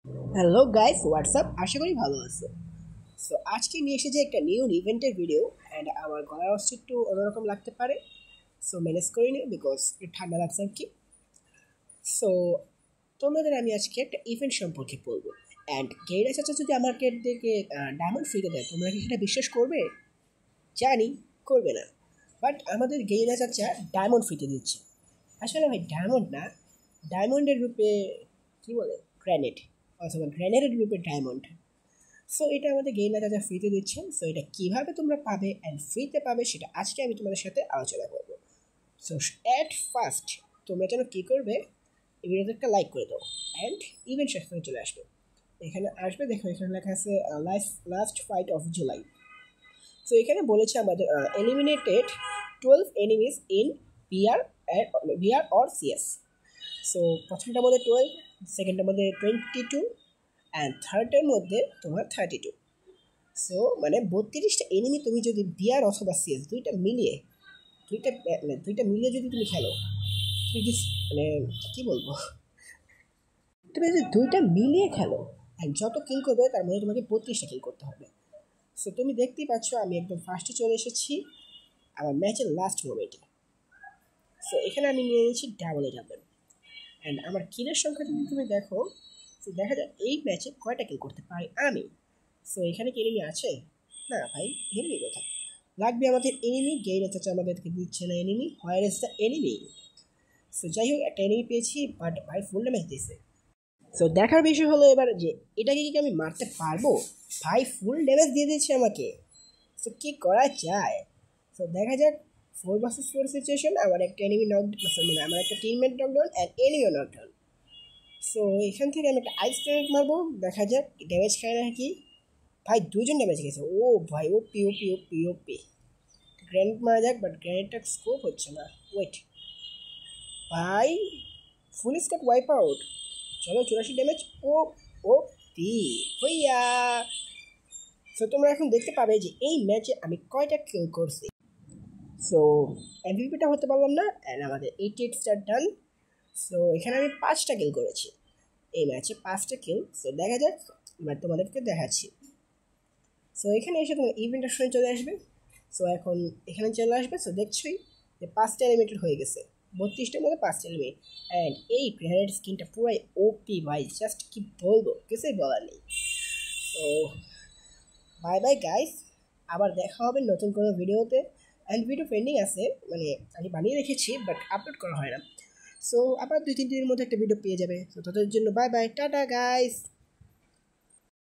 Hello guys, WhatsApp, আশা করি ভালো আছো। সো আজকে নিয়ে এসেছে একটা নিউ ইভেন্টের ভিডিও অ্যান্ড আমার গলার আওয়াজ একটু অন্যরকম লাগতে পারে। সো ম্যানেজ করে নিও বিকজ একটু ঠান্ডা লাগছে আর কি। সো তোমাদের আমি আজকে একটা ইভেন্ট সম্পর্কে বলবো। অ্যান্ড গেইরা চাচা যদি আমাদেরকে ডায়মন্ড ফ্রিতে দেয়, তোমরা কি সেটা বিশ্বাস করবে? জানি করবে না, বাট আমাদের গেইরা চাচা ডায়মন্ড ফ্রিতে দিচ্ছে। আসলে ভাই ডায়মন্ড না, ডায়মন্ডের রূপে কি বলে, গ্র্যানেট, অথবা গ্র্যানেটের রূপে ডায়মন্ড। সো এটা আমাদের গেইলা দাদা ফ্রিতে দিচ্ছেন। সো এটা কীভাবে তোমরা পাবে অ্যান্ড ফ্রিতে পাবে সেটা আজকে আমি তোমাদের সাথে আলোচনা করবো। সো অ্যাট ফার্স্ট তোমরা যেন কী করবে, এই ভিডিওতে একটা লাইক করে দাও অ্যান্ড ইভেন্ট সেকশনে চলে আসবে। এখানে আসবে, দেখো এখানে লেখা আছে last fight of July. So এখানে বলেছে আমাদের eliminated 12 enemies in BR BR or CS. So প্রথমটার মধ্যে 12, সেকেন্ডটার মধ্যে 22 অ্যান্ড থার্ডের মধ্যে তোমার 32। সো মানে 32টা এনিমি তুমি যদি বিআর অথবা সিএস দুইটা মিলিয়ে যদি তুমি খেলো, তুমি কি মানে কী বলবো, তুমি যদি দুইটা মিলিয়ে খেলো অ্যান্ড যত কিল করবে তার মধ্যে তোমাকে 32টা কিল করতে হবে। সো তুমি দেখতেই পাচ্ছ আমি একদম ফার্স্টে চলে এসেছি আমার ম্যাচের লাস্ট মোমেন্টে। সো এখানে আমি নিয়ে নিয়েছি ডাবল ডাবল অ্যান্ড আমার কিলের সংখ্যা যদি তুমি দেখো, তো দেখা যায় এই ম্যাচে কয়টা কিল করতে পারি আমি। সো এখানে কি এনিমি আছে? না ভাই, এনিমি কোথায়? লাগবে আমাদের এনিমি। গেইল চাচা আমাদেরকে দিচ্ছে না enemy. Where is the enemy? So যাই হোক, একটা এনিমি পেয়েছি, বাট ভাই ফুল ড্যামেজ দিয়েছে। সো দেখার বিষয় হলো এবার যে এটাকে কি আমি মারতে পারবো? ভাই ফুল ড্যামেজ দিয়ে দিয়েছে আমাকে। সো কী করা যায়? সো দেখা যাক, 4 vs 4 সিচুয়েশন। আমার একটা এনিমি মানে আমার একটা টিমমেট নকডাউন অ্যান্ড এনিমিও নকডাউন। সো এখান থেকে আমি একটা আইস গ্রেনেড মারবো, দেখা যাক ড্যামেজ খায় না কি। ভাই দুজন ড্যামেজ গেছে। ও ভাই, ওপি ওপি ওপি ওপি। গ্রেনেড মারা যাক, বাট গ্রেনেডটা স্কোপ হচ্ছে না। ওয়েট ভাই, ফুল স্কোপ ওয়াইপ আউট। চলো 84 ড্যামেজ। ও ও পি হইয়া। সো তোমরা এখন দেখতে পাবে যে এই ম্যাচে আমি কয়টা কিল করছি। সো এমভিপিটা হতে পারলাম না অ্যান্ড আমাদের 88 স্টার ডান। সো এখানে আমি 5টা কিল করেছি এই ম্যাচে, 5টা কিল। সো দেখা যাক, এবার তোমাদেরকে দেখাচ্ছি। সো এখানে এসে তোমার ইভেন্টের সময় চলে আসবে। সো এখন এখানে চলে আসবে। সো দেখছোই যে 5টা এলিমেন্টেড হয়ে গেছে, 32টার মধ্যে 5টা এলিমেন্ট। অ্যান্ড এই গ্রেনেড স্কিনটা পুরাই ওপি ভাই, জাস্ট কি বলবো, কিছুই বলার নেই। সো বাই বাই গাইস, আবার দেখা হবে নতুন কোনো ভিডিওতে। অ্যান্ড ভিডিও পেন্ডিং আছে, মানে আমি বানিয়ে রেখেছি বাট আপলোড করা হয় না। সো আবার 2-3 দিনের মধ্যে একটা ভিডিও পেয়ে যাবে। তো তাদের জন্য বাই বাই, টাটা গাইস।